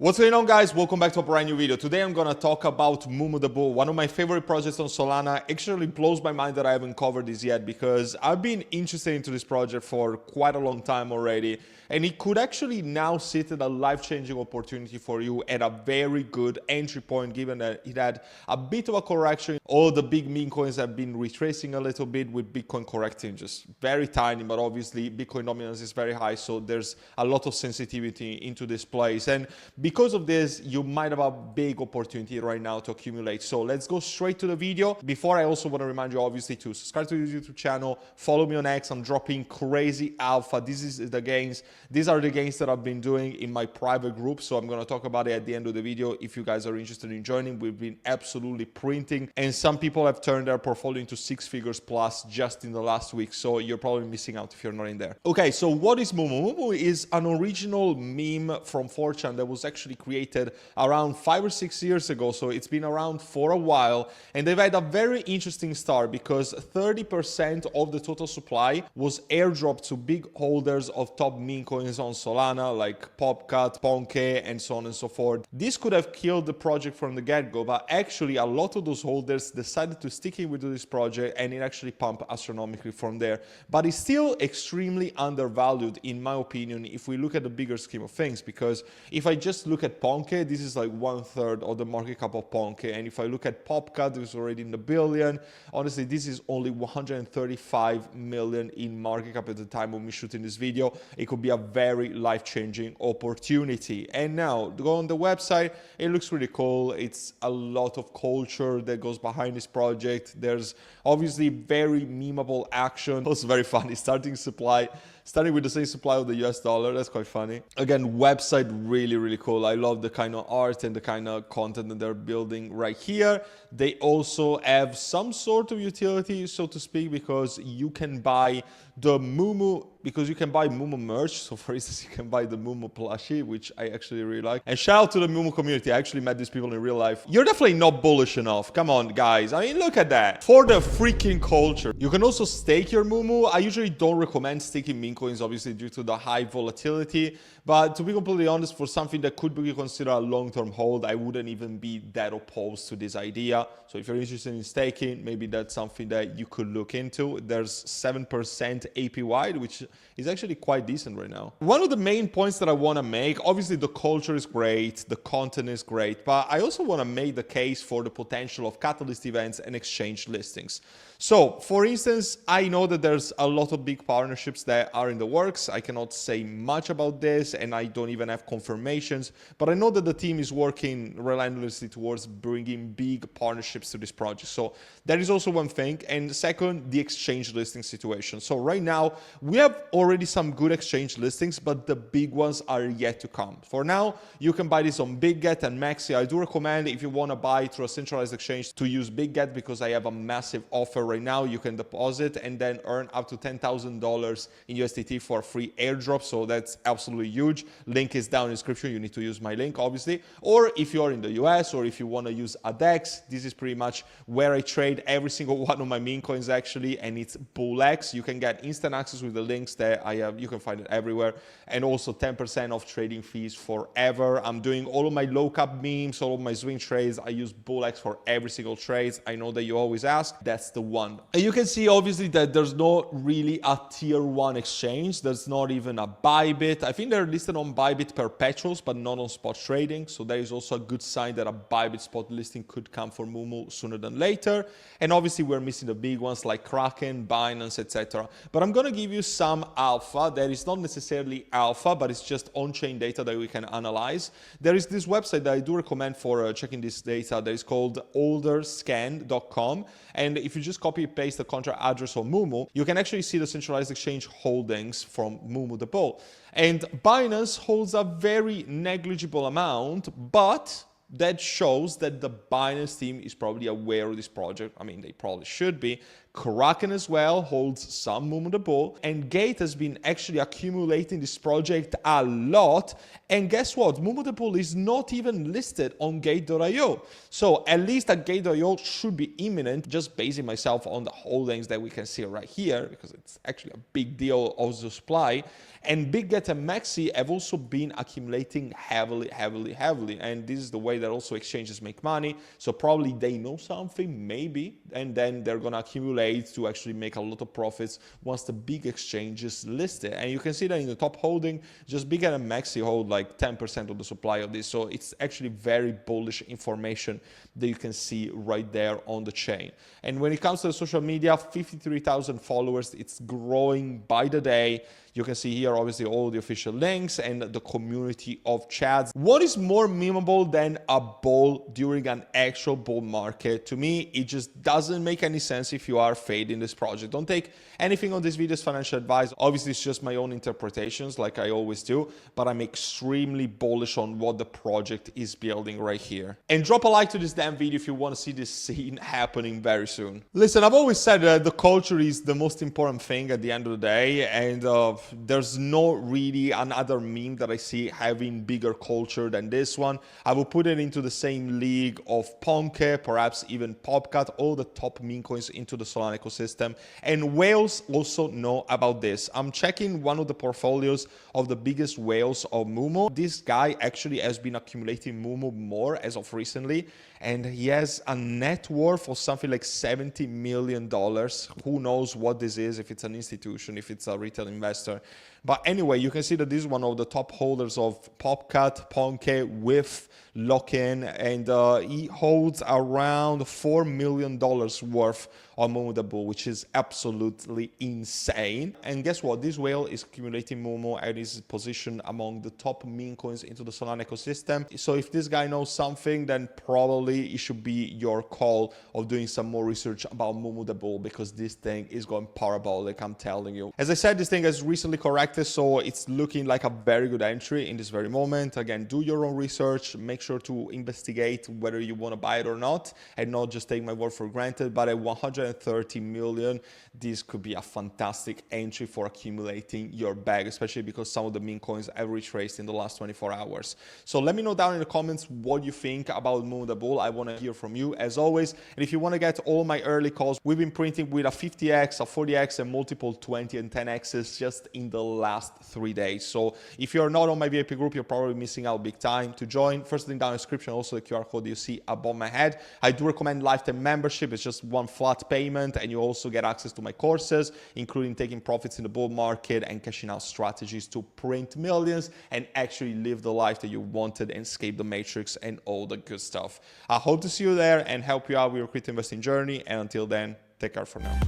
What's going on, guys? Welcome back to a brand new video. Today I'm gonna talk about Mumu the Bull, one of my favorite projects on Solana. Actually blows my mind that I haven't covered this yet because I've been interested into this project for quite a long time already, and it could actually now sit at a life-changing opportunity for you at a very good entry point, given that it had a bit of a correction. All the big meme coins have been retracing a little bit, with Bitcoin correcting just very tiny, but obviously Bitcoin dominance is very high, so there's a lot of sensitivity into this place. And because of this, you might have a big opportunity right now to accumulate. So let's go straight to the video. Before, I also want to remind you, obviously, to subscribe to the YouTube channel, follow me on X. I'm dropping crazy alpha. These are the gains that I've been doing in my private group. So I'm going to talk about it at the end of the video. If you guys are interested in joining, we've been absolutely printing, and some people have turned their portfolio into 6 figures plus just in the last week. So you're probably missing out if you're not in there. Okay, so what is Mumu? Mumu is an original meme from 4chan that was actually created around 5 or 6 years ago, so it's been around for a while, and they've had a very interesting start because 30% of the total supply was airdropped to big holders of top meme coins on Solana, like Popcat, Ponke, and so on and so forth. This could have killed the project from the get-go, but actually a lot of those holders decided to stick in with this project, and it actually pumped astronomically from there. But it's still extremely undervalued, in my opinion, if we look at the bigger scheme of things, because if I just look at Ponke, this is like 1/3 of the market cap of Ponke, and if I look at Popcat, it's already in the billion. Honestly, this is only 135 million in market cap at the time of me shooting this video. It could be a very life-changing opportunity. And now, go on the website, it looks really cool. It's a lot of culture that goes behind this project. There's obviously very memeable action. Also very funny, starting with the same supply of the US dollar. That's quite funny. Again, website really cool. I love the kind of art and the kind of content that they're building right here. They also have some sort of utility, so to speak, because you can buy the Mumu, merch. So for instance, you can buy the Mumu plushie, which I actually really like. And shout out to the Mumu community. I actually met these people in real life. You're definitely not bullish enough. Come on, guys. I mean, look at that. For the freaking culture. You can also stake your Mumu. I usually don't recommend staking meme coins, obviously, due to the high volatility. But to be completely honest, for something that could be considered a long-term hold, I wouldn't even be that opposed to this idea. So if you're interested in staking, maybe that's something that you could look into. There's 7% APY, which is actually quite decent right now. One of the main points that I want to make, obviously the culture is great, the content is great, but I also want to make the case for the potential of catalyst events and exchange listings. So, for instance, I know that there's a lot of big partnerships that are in the works. I cannot say much about this, and I don't even have confirmations, but I know that the team is working relentlessly towards bringing big partnerships to this project. So that is also one thing. And second, the exchange listing situation. So right now, we have already some good exchange listings, but the big ones are yet to come. For now, you can buy this on BigGet and Maxi. I do recommend, if you want to buy through a centralized exchange, to use BigGet, because I have a massive offer right now. You can deposit and then earn up to $10,000 in USDT for a free airdrop. So that's absolutely huge. Link is down in the description. You need to use my link, obviously. Or if you're in the US, or if you want to use a DEX, this is pretty much where I trade every single one of my meme coins, actually, and it's BullX. You can get instant access with the links that I have. You can find it everywhere. And also 10% off trading fees forever. I'm doing all of my low cap memes, all of my swing trades. I use BullX for every single trade. I know that you always ask. That's the one. And you can see, obviously, that there's not really a tier 1 exchange. There's not even a Bybit. I think they're listed on Bybit perpetuals, but not on spot trading. So that is also a good sign that a Bybit spot listing could come for Mumu sooner than later. And obviously, we're missing the big ones like Kraken, Binance, etc. But I'm going to give you some alpha that is not necessarily alpha, but it's just on-chain data that we can analyze. There is this website that I do recommend for checking this data that is called olderscan.com. And if you just copy and paste the contract address of Mumu, you can actually see the centralized exchange holdings from Mumu the Bull. And Binance holds a very negligible amount, but that shows that the Binance team is probably aware of this project. I mean, they probably should be, Kraken as well holds some Mumu the Bull, and Gate has been actually accumulating this project a lot. And guess what? Mumu the Bull is not even listed on Gate.io. So at least at Gate.io should be imminent, just basing myself on the holdings that we can see right here, because it's actually a big deal of the supply. And Big Get and Maxi have also been accumulating heavily. And this is the way that also exchanges make money. So probably they know something, maybe, and then they're going to accumulate to actually make a lot of profits once the big exchanges list it. And you can see that in the top holding, just Big Get and Maxi hold like 10% of the supply of this. So it's actually very bullish information that you can see right there on the chain. And when it comes to the social media, 53,000 followers, it's growing by the day. You can see here, obviously, all the official links and the community of chats. What is more memeable than a bull during an actual bull market? To me, it just doesn't make any sense if you are fading this project. Don't take anything on this video as financial advice. Obviously, it's just my own interpretations, like I always do, but I'm extremely bullish on what the project is building right here. And drop a like to this damn video if you want to see this scene happening very soon. Listen, I've always said that the culture is the most important thing at the end of the day, and there's no really another meme that I see having bigger culture than this one. I will put it into the same league of Ponke, perhaps even Popcat, all the top meme coins into the Solana ecosystem. And whales also know about this. I'm checking one of the portfolios of the biggest whales of Mumu. This guy actually has been accumulating Mumu more as of recently, and he has a net worth of something like $70 million. Who knows what this is, if it's an institution, if it's a retail investor. But anyway, you can see that this is one of the top holders of Popcat, Ponke with lock-in, and he holds around $4 million worth on Mumu the Bull, which is absolutely insane. And guess what? This whale is accumulating Mumu and is positioned among the top meme coins into the Solana ecosystem. So if this guy knows something, then probably it should be your call of doing some more research about Mumu the Bull, because this thing is going parabolic, I'm telling you. As I said, this thing has recently corrected, so it's looking like a very good entry in this very moment. Again, do your own research, make sure to investigate whether you want to buy it or not, and not just take my word for granted. But at 130 million, this could be a fantastic entry for accumulating your bag, especially because some of the meme coins have retraced in the last 24 hours. So let me know down in the comments what you think about Mumu the Bull. I want to hear from you as always. And if you want to get all my early calls, we've been printing with a 50x, a 40x, and multiple 20 and 10x's just in the last 3 days. So if you're not on my VIP group, you're probably missing out big time. To join, first link down in the description, also the QR code you see above my head. I do recommend lifetime membership. It's just one flat payment, and you also get access to my courses, including taking profits in the bull market and cashing out strategies to print millions and actually live the life that you wanted and escape the matrix and all the good stuff. I hope to see you there and help you out with your crypto investing journey. And until then, take care for now.